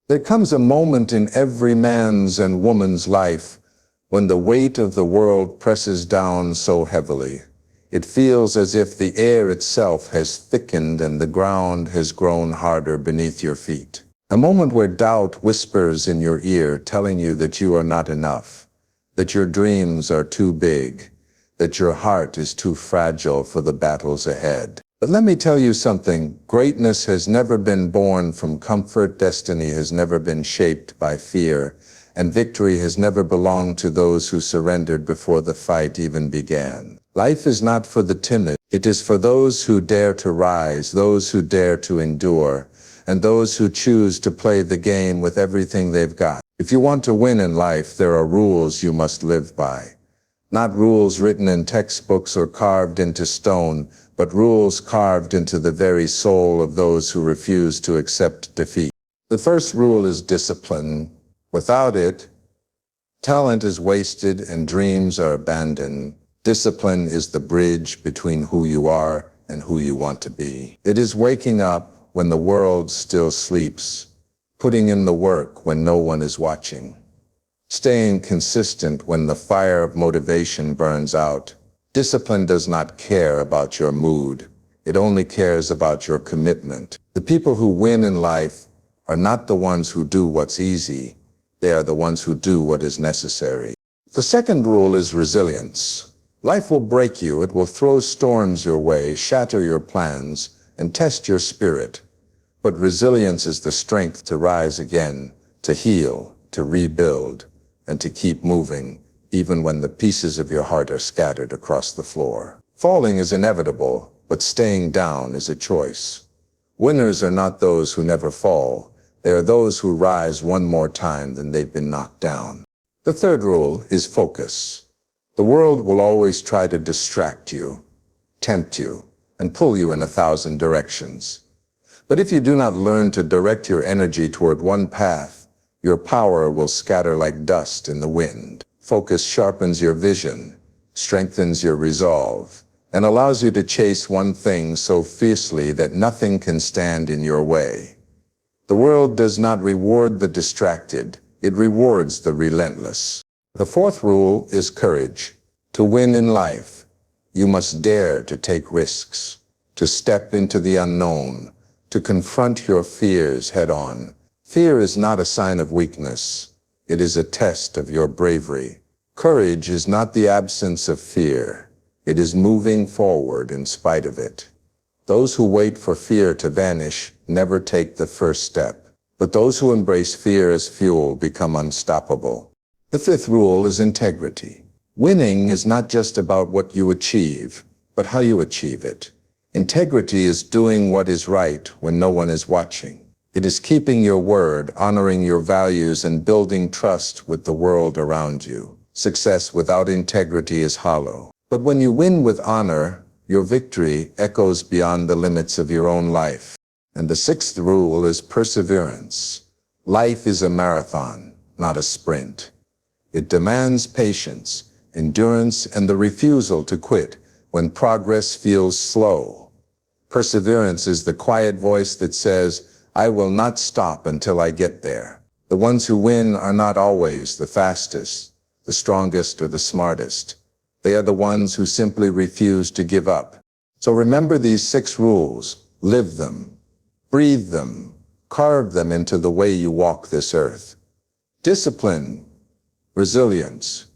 There comes a moment in every man's and woman's life when the weight of the world presses down so heavily. It feels as if the air itself has thickened and the ground has grown harder beneath your feet. A moment where doubt whispers in your ear, telling you that you are not enough, that your dreams are too big, that your heart is too fragile for the battles ahead. But let me tell you something, greatness has never been born from comfort, destiny has never been shaped by fear, and victory has never belonged to those who surrendered before the fight even began. Life is not for the timid, it is for those who dare to rise, those who dare to endure, and those who choose to play the game with everything they've got. If you want to win in life, there are rules you must live by. Not rules written in textbooks or carved into stone, but rules carved into the very soul of those who refuse to accept defeat. The first rule is discipline. Without it, talent is wasted and dreams are abandoned. Discipline is the bridge between who you are and who you want to be. It is waking up when the world still sleeps, putting in the work when no one is watching, staying consistent when the fire of motivation burns out. Discipline does not care about your mood. It only cares about your commitment. The people who win in life are not the ones who do what's easy. They are the ones who do what is necessary. The second rule is resilience. Life will break you. It will throw storms your way, shatter your plans, and test your spirit. But resilience is the strength to rise again, to heal, to rebuild, and to keep moving, even when the pieces of your heart are scattered across the floor. Falling is inevitable, but staying down is a choice. Winners are not those who never fall. They are those who rise one more time than they've been knocked down. The third rule is focus. The world will always try to distract you, tempt you, and pull you in 1,000 directions. But if you do not learn to direct your energy toward one path, your power will scatter like dust in the wind. Focus sharpens your vision, strengthens your resolve, and allows you to chase one thing so fiercely that nothing can stand in your way. The world does not reward the distracted, it rewards the relentless. The fourth rule is courage. To win in life, you must dare to take risks, to step into the unknown, to confront your fears head-on. Fear is not a sign of weakness. It is a test of your bravery. Courage is not the absence of fear. It is moving forward in spite of it. Those who wait for fear to vanish never take the first step. But those who embrace fear as fuel become unstoppable. The fifth rule is integrity. Winning is not just about what you achieve, but how you achieve it. Integrity is doing what is right when no one is watching. It is keeping your word, honoring your values, and building trust with the world around you. Success without integrity is hollow. But when you win with honor, your victory echoes beyond the limits of your own life. And the sixth rule is perseverance. Life is a marathon, not a sprint. It demands patience, endurance, and the refusal to quit when progress feels slow. Perseverance is the quiet voice that says, I will not stop until I get there. The ones who win are not always the fastest, the strongest, or the smartest. They are the ones who simply refuse to give up. So remember these 6 rules, live them, breathe them, carve them into the way you walk this earth. Discipline, resilience,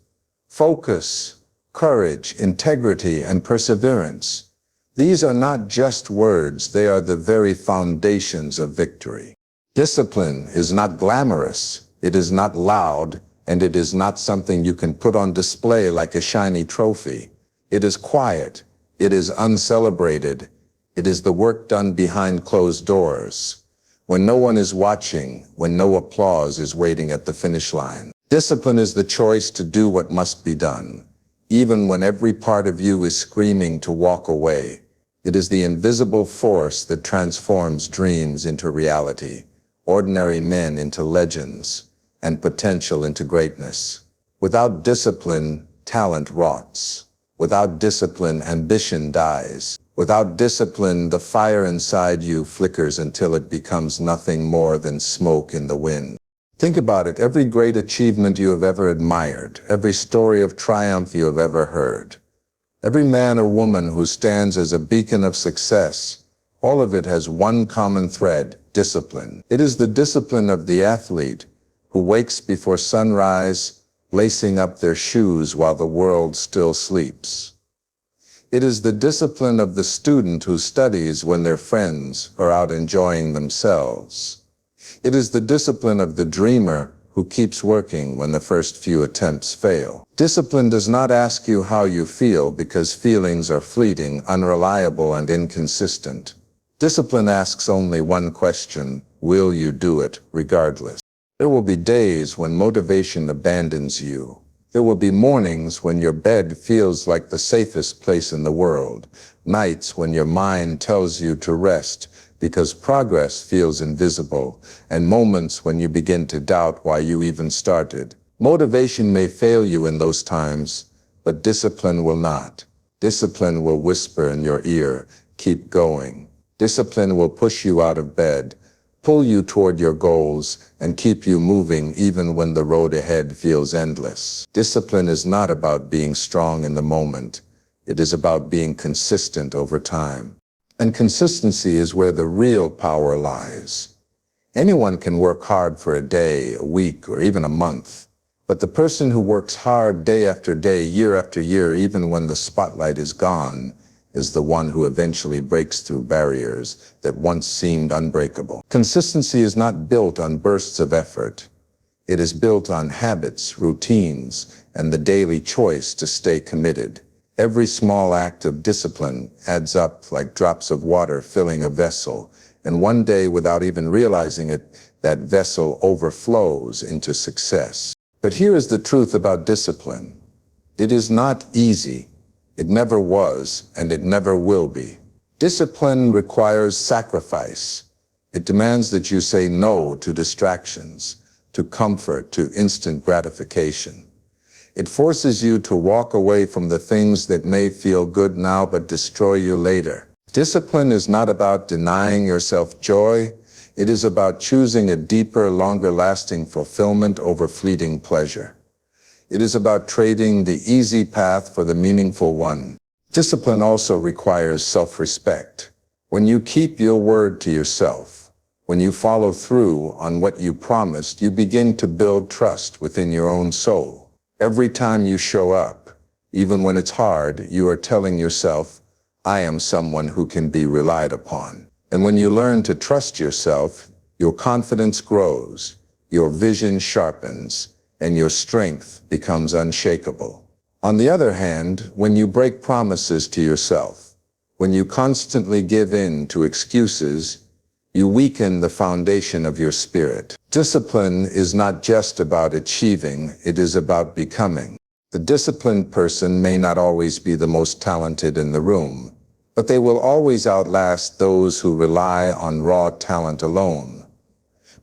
focus, courage, integrity, and perseverance. These are not just words, they are the very foundations of victory. Discipline is not glamorous, it is not loud, and it is not something you can put on display like a shiny trophy. It is quiet, it is uncelebrated, it is the work done behind closed doors, when no one is watching, when no applause is waiting at the finish line. Discipline is the choice to do what must be done, even when every part of you is screaming to walk away. It is the invisible force that transforms dreams into reality, ordinary men into legends, and potential into greatness. Without discipline, talent rots. Without discipline, ambition dies. Without discipline, the fire inside you flickers until it becomes nothing more than smoke in the wind. Think about it, every great achievement you have ever admired, every story of triumph you have ever heard, every man or woman who stands as a beacon of success, all of it has one common thread: discipline. It is the discipline of the athlete who wakes before sunrise, lacing up their shoes while the world still sleeps. It is the discipline of the student who studies when their friends are out enjoying themselves. It is the discipline of the dreamer who keeps working when the first few attempts fail. Discipline does not ask you how you feel because feelings are fleeting, unreliable, and inconsistent. Discipline asks only one question: will you do it regardless? There will be days when motivation abandons you. There will be mornings when your bed feels like the safest place in the world, nights when your mind tells you to rest because progress feels invisible, and moments when you begin to doubt why you even started. Motivation may fail you in those times, but discipline will not. Discipline will whisper in your ear, keep going. Discipline will push you out of bed, pull you toward your goals, and keep you moving even when the road ahead feels endless. Discipline is not about being strong in the moment. It is about being consistent over time. And consistency is where the real power lies. Anyone can work hard for a day, a week, or even a month. But the person who works hard day after day, year after year, even when the spotlight is gone, is the one who eventually breaks through barriers that once seemed unbreakable. Consistency is not built on bursts of effort. It is built on habits, routines, and the daily choice to stay committed. Every small act of discipline adds up like drops of water filling a vessel, and one day, without even realizing it, that vessel overflows into success. But here is the truth about discipline. It is not easy. It never was, and it never will be. Discipline requires sacrifice. It demands that you say no to distractions, to comfort, to instant gratification. It forces you to walk away from the things that may feel good now but destroy you later. Discipline is not about denying yourself joy. It is about choosing a deeper, longer-lasting fulfillment over fleeting pleasure. It is about trading the easy path for the meaningful one. Discipline also requires self-respect. When you keep your word to yourself, when you follow through on what you promised, you begin to build trust within your own soul. Every time you show up, even when it's hard, you are telling yourself, I am someone who can be relied upon. And when you learn to trust yourself, your confidence grows, your vision sharpens, and your strength becomes unshakable. On the other hand, when you break promises to yourself, when you constantly give in to excuses, you weaken the foundation of your spirit. Discipline is not just about achieving, it is about becoming. The disciplined person may not always be the most talented in the room, but they will always outlast those who rely on raw talent alone.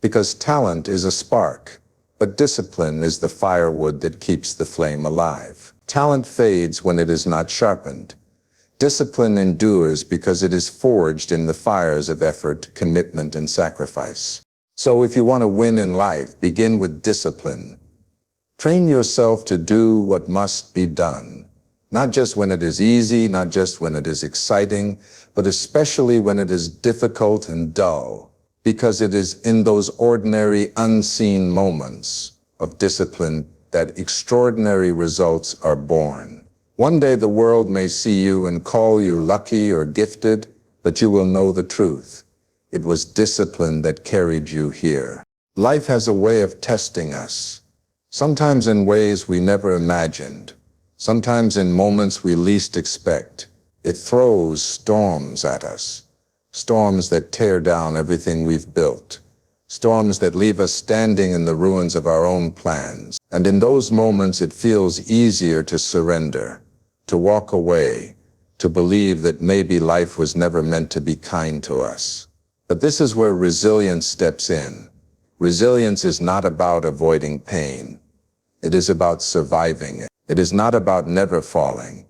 Because talent is a spark, but discipline is the firewood that keeps the flame alive. Talent fades when it is not sharpened. Discipline endures because it is forged in the fires of effort, commitment, and sacrifice. So if you want to win in life, begin with discipline. Train yourself to do what must be done. Not just when it is easy, not just when it is exciting, but especially when it is difficult and dull. Because it is in those ordinary, unseen moments of discipline that extraordinary results are born. One day the world may see you and call you lucky or gifted, but you will know the truth. It was discipline that carried you here. Life has a way of testing us, sometimes in ways we never imagined, sometimes in moments we least expect. It throws storms at us. Storms that tear down everything we've built. Storms that leave us standing in the ruins of our own plans. And in those moments it feels easier to surrender, to walk away, to believe that maybe life was never meant to be kind to us. But this is where resilience steps in. Resilience is not about avoiding pain. It is about surviving it. It is not about never falling.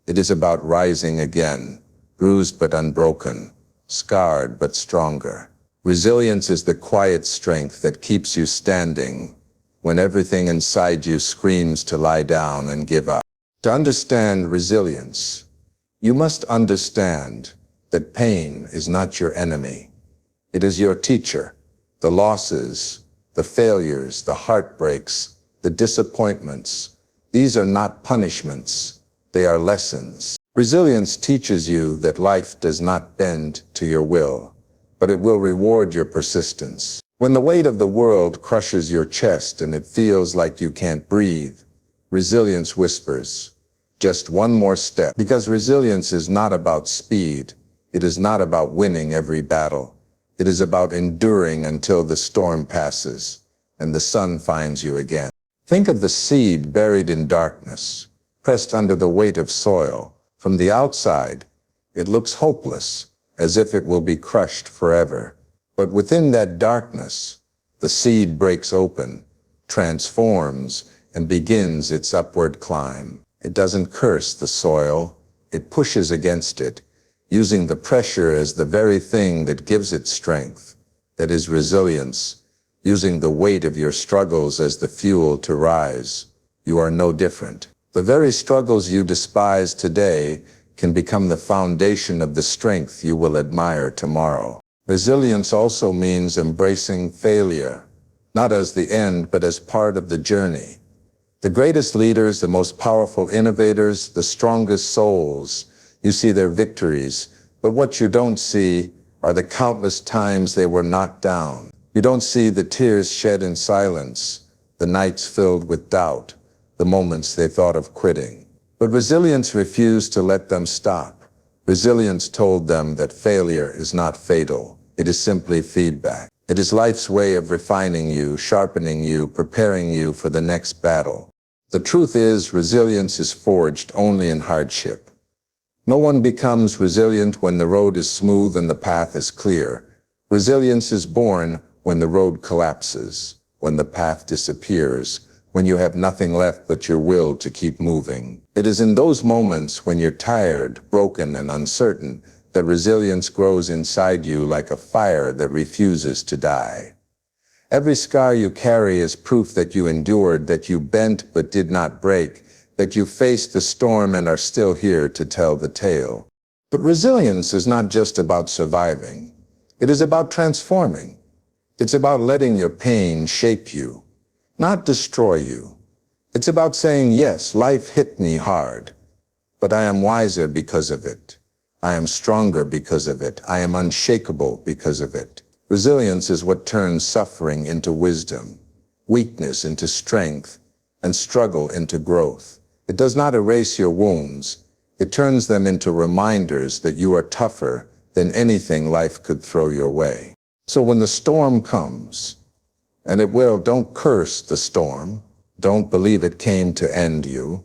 It is about rising again, bruised but unbroken, scarred but stronger. Resilience is the quiet strength that keeps you standing when everything inside you screams to lie down and give up. To understand resilience, you must understand that pain is not your enemy. It is your teacher. The losses, the failures, the heartbreaks, the disappointments, these are not punishments, they are lessons. Resilience teaches you that life does not bend to your will, but it will reward your persistence. When the weight of the world crushes your chest and it feels like you can't breathe, resilience whispers, just one more step. Because resilience is not about speed. It is not about winning every battle. It is about enduring until the storm passes and the sun finds you again. Think of the seed buried in darkness, pressed under the weight of soil. From the outside, it looks hopeless, as if it will be crushed forever. But within that darkness, the seed breaks open, transforms, and begins its upward climb. It doesn't curse the soil, it pushes against it, using the pressure as the very thing that gives it strength. That is resilience, using the weight of your struggles as the fuel to rise. You are no different. The very struggles you despise today can become the foundation of the strength you will admire tomorrow. Resilience also means embracing failure, not as the end, but as part of the journey. The greatest leaders, the most powerful innovators, the strongest souls, you see their victories, but what you don't see are the countless times they were knocked down. You don't see the tears shed in silence, the nights filled with doubt, the moments they thought of quitting. But resilience refused to let them stop. Resilience told them that failure is not fatal. It is simply feedback. It is life's way of refining you, sharpening you, preparing you for the next battle. The truth is, resilience is forged only in hardship. No one becomes resilient when the road is smooth and the path is clear. Resilience is born when the road collapses, when the path disappears, when you have nothing left but your will to keep moving. It is in those moments when you're tired, broken, and uncertain that resilience grows inside you like a fire that refuses to die. Every scar you carry is proof that you endured, that you bent but did not break, that you faced the storm and are still here to tell the tale. But resilience is not just about surviving. It is about transforming. It's about letting your pain shape you, not destroy you. It's about saying, yes, life hit me hard, but I am wiser because of it. I am stronger because of it. I am unshakable because of it. Resilience is what turns suffering into wisdom, weakness into strength, and struggle into growth. It does not erase your wounds. It turns them into reminders that you are tougher than anything life could throw your way. So when the storm comes, and it will, don't curse the storm. Don't believe it came to end you.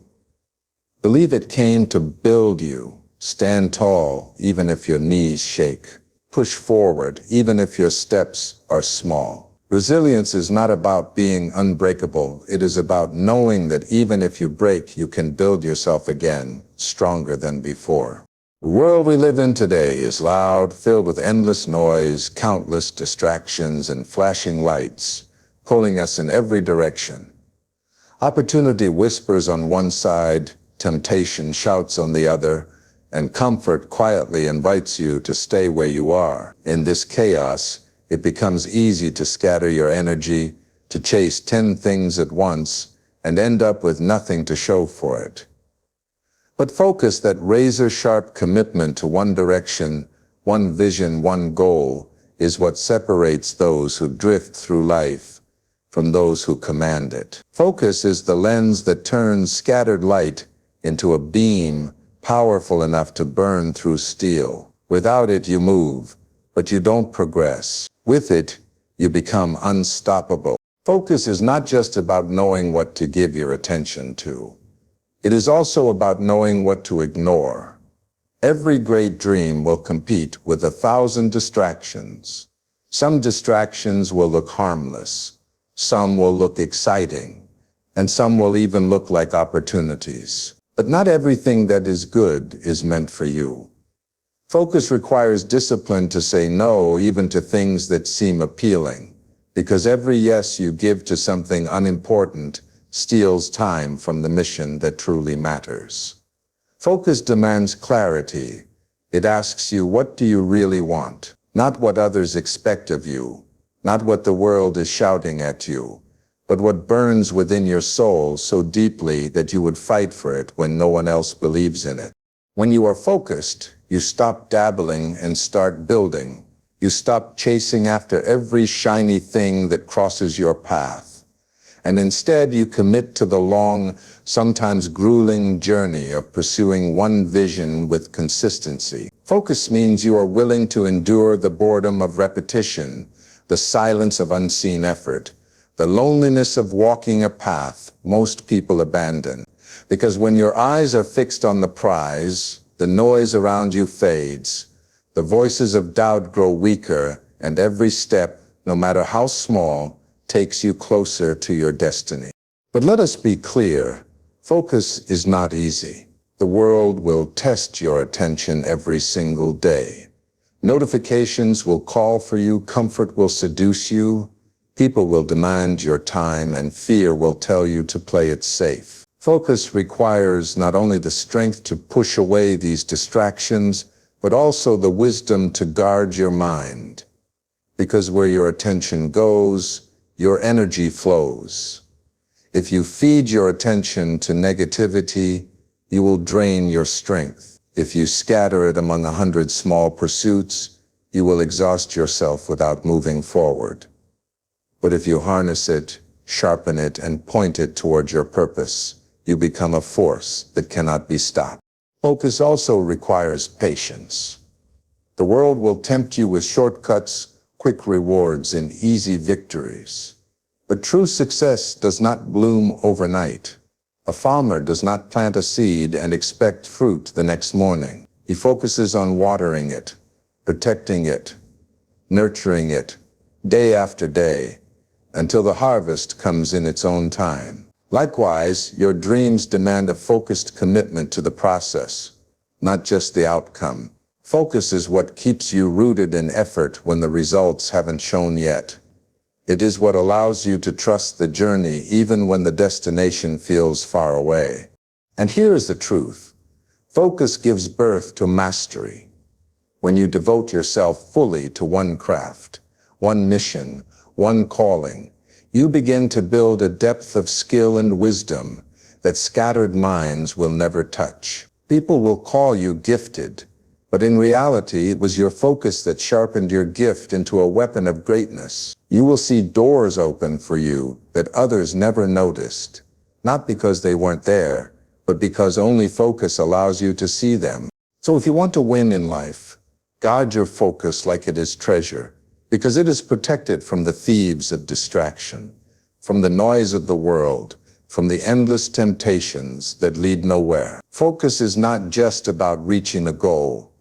Believe it came to build you. Stand tall, even if your knees shake. Push forward, even if your steps are small. Resilience is not about being unbreakable. It is about knowing that even if you break, you can build yourself again, stronger than before. The world we live in today is loud, filled with endless noise, countless distractions, and flashing lights, pulling us in every direction. Opportunity whispers on one side, temptation shouts on the other, and comfort quietly invites you to stay where you are. In this chaos, it becomes easy to scatter your energy, to chase 10 things at once, and end up with nothing to show for it. But focus, that razor-sharp commitment to one direction, one vision, one goal, is what separates those who drift through life from those who command it. Focus is the lens that turns scattered light into a beam powerful enough to burn through steel. Without it, you move, but you don't progress. With it, you become unstoppable. Focus is not just about knowing what to give your attention to. It is also about knowing what to ignore. Every great dream will compete with 1,000 distractions. Some distractions will look harmless, some will look exciting, and some will even look like opportunities. But not everything that is good is meant for you. Focus requires discipline to say no even to things that seem appealing, because every yes you give to something unimportant steals time from the mission that truly matters. Focus demands clarity. It asks you, what do you really want? Not what others expect of you, not what the world is shouting at you, but what burns within your soul so deeply that you would fight for it when no one else believes in it. When you are focused, you stop dabbling and start building. You stop chasing after every shiny thing that crosses your path. And instead you commit to the long, sometimes grueling journey of pursuing one vision with consistency. Focus means you are willing to endure the boredom of repetition, the silence of unseen effort, the loneliness of walking a path most people abandon. Because when your eyes are fixed on the prize, the noise around you fades, the voices of doubt grow weaker, and every step, no matter how small, takes you closer to your destiny. But let us be clear, focus is not easy. The world will test your attention every single day. Notifications will call for you, comfort will seduce you, people will demand your time, and fear will tell you to play it safe. Focus requires not only the strength to push away these distractions, but also the wisdom to guard your mind. Because where your attention goes, your energy flows. If you feed your attention to negativity, you will drain your strength. If you scatter it among 100 small pursuits, you will exhaust yourself without moving forward. But if you harness it, sharpen it, and point it toward your purpose, you become a force that cannot be stopped. Focus also requires patience. The world will tempt you with shortcuts, quick rewards, and easy victories. But true success does not bloom overnight. A farmer does not plant a seed and expect fruit the next morning. He focuses on watering it, protecting it, nurturing it, day after day, until the harvest comes in its own time. Likewise, your dreams demand a focused commitment to the process, not just the outcome. Focus is what keeps you rooted in effort when the results haven't shown yet. It is what allows you to trust the journey even when the destination feels far away. And here is the truth. Focus gives birth to mastery. When you devote yourself fully to one craft, one mission, one calling, you begin to build a depth of skill and wisdom that scattered minds will never touch. People will call you gifted, but in reality, it was your focus that sharpened your gift into a weapon of greatness. You will see doors open for you that others never noticed, not because they weren't there, but because only focus allows you to see them. So if you want to win in life, guard your focus like it is treasure, because it is protected from the thieves of distraction, from the noise of the world, from the endless temptations that lead nowhere. Focus is not just about reaching a goal.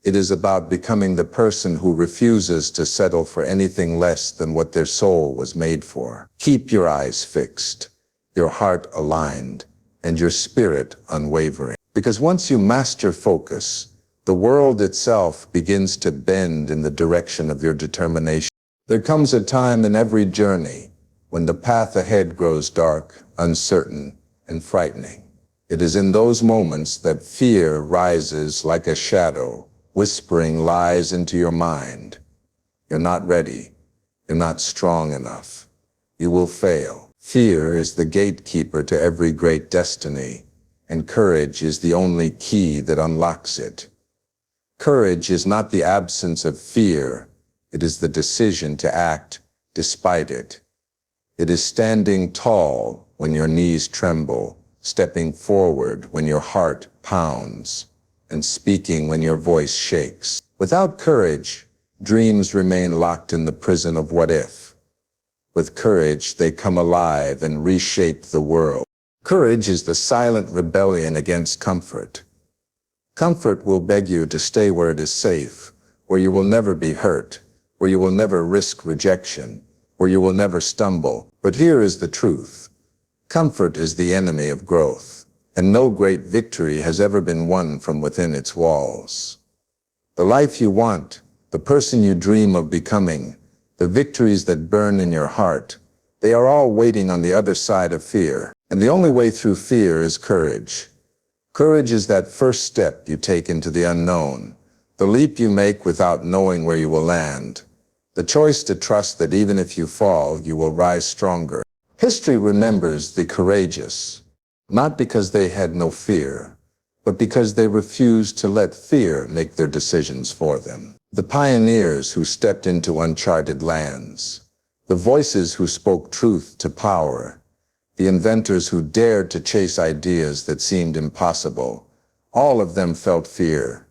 It is about becoming the person who refuses to settle for anything less than what their soul was made for. Keep your eyes fixed, your heart aligned, and your spirit unwavering. Because once you master focus, the world itself begins to bend in the direction of your determination. There comes a time in every journey when the path ahead grows dark, uncertain, and frightening. It is in those moments that fear rises like a shadow, whispering lies into your mind. You're not ready. You're not strong enough. You will fail. Fear is the gatekeeper to every great destiny, and courage is the only key that unlocks it. Courage is not the absence of fear. It is the decision to act despite it. It is standing tall when your knees tremble, stepping forward when your heart pounds, and speaking when your voice shakes. Without courage, dreams remain locked in the prison of what if. With courage, they come alive and reshape the world. Courage is the silent rebellion against comfort. Comfort will beg you to stay where it is safe, where you will never be hurt, where you will never risk rejection, where you will never stumble. But here is the truth. Comfort is the enemy of growth, and no great victory has ever been won from within its walls. The life you want, the person you dream of becoming, the victories that burn in your heart, they are all waiting on the other side of fear. And the only way through fear is courage. Courage is that first step you take into the unknown, the leap you make without knowing where you will land, the choice to trust that even if you fall, you will rise stronger. History remembers the courageous, not because they had no fear, but because they refused to let fear make their decisions for them. The pioneers who stepped into uncharted lands, the voices who spoke truth to power, the inventors who dared to chase ideas that seemed impossible, all of them felt fear,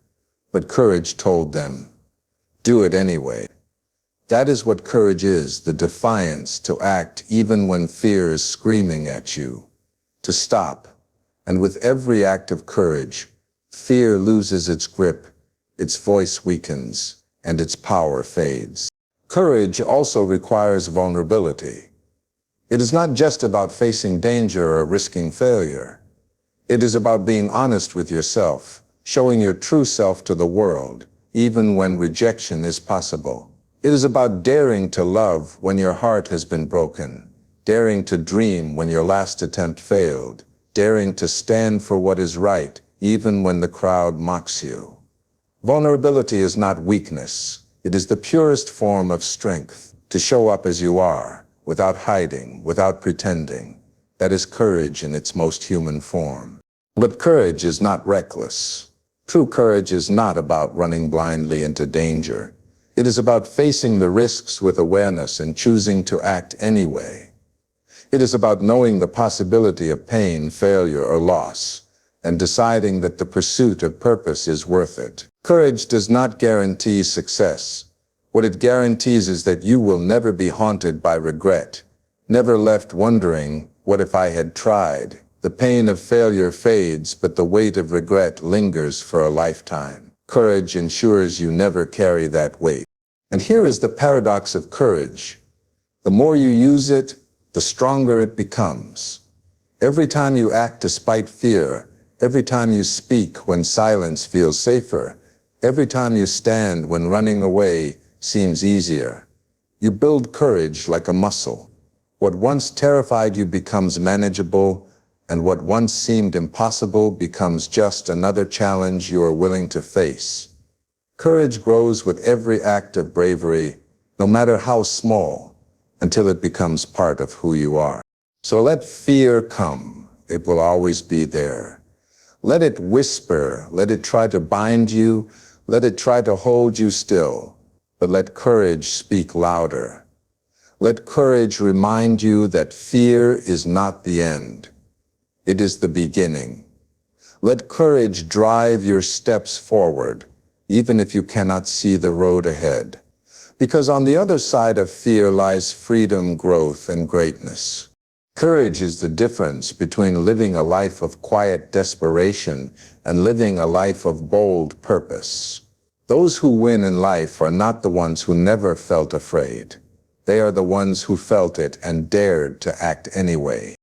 but courage told them, do it anyway. That is what courage is, the defiance to act even when fear is screaming at you, to stop. And with every act of courage, fear loses its grip, its voice weakens, and its power fades. Courage also requires vulnerability. It is not just about facing danger or risking failure. It is about being honest with yourself, showing your true self to the world, even when rejection is possible. It is about daring to love when your heart has been broken, daring to dream when your last attempt failed, daring to stand for what is right, even when the crowd mocks you. Vulnerability is not weakness. It is the purest form of strength, to show up as you are, without hiding, without pretending. That is courage in its most human form. But courage is not reckless. True courage is not about running blindly into danger. It is about facing the risks with awareness and choosing to act anyway. It is about knowing the possibility of pain, failure, or loss, and deciding that the pursuit of purpose is worth it. Courage does not guarantee success. What it guarantees is that you will never be haunted by regret, never left wondering, what if I had tried? The pain of failure fades, but the weight of regret lingers for a lifetime. Courage ensures you never carry that weight. And here is the paradox of courage. The more you use it, the stronger it becomes. Every time you act despite fear, every time you speak when silence feels safer, every time you stand when running away seems easier, you build courage like a muscle. What once terrified you becomes manageable, and what once seemed impossible becomes just another challenge you are willing to face. Courage grows with every act of bravery, no matter how small, until it becomes part of who you are. So let fear come. It will always be there. Let it whisper. Let it try to bind you. Let it try to hold you still. But let courage speak louder. Let courage remind you that fear is not the end. It is the beginning. Let courage drive your steps forward, even if you cannot see the road ahead. Because on the other side of fear lies freedom, growth, and greatness. Courage is the difference between living a life of quiet desperation and living a life of bold purpose. Those who win in life are not the ones who never felt afraid. They are the ones who felt it and dared to act anyway.